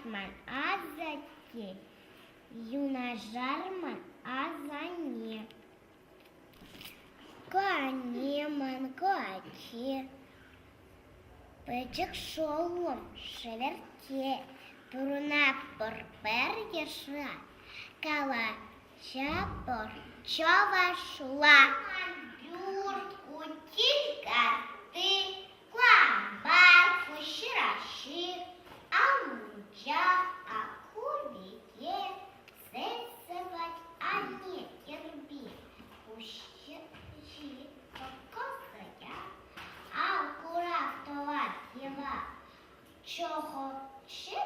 Гетьман, а за ті, юна жарма, а за ні. Конеман, коче, печик шолом, шеверте, пруна порпер єшла, калача порчова шла. Юртку тілька ти, клабарку щираши, а муча, а кубіє, сесевать, а не терпі. Ущержи, покосая, а акуратова діва, чого ще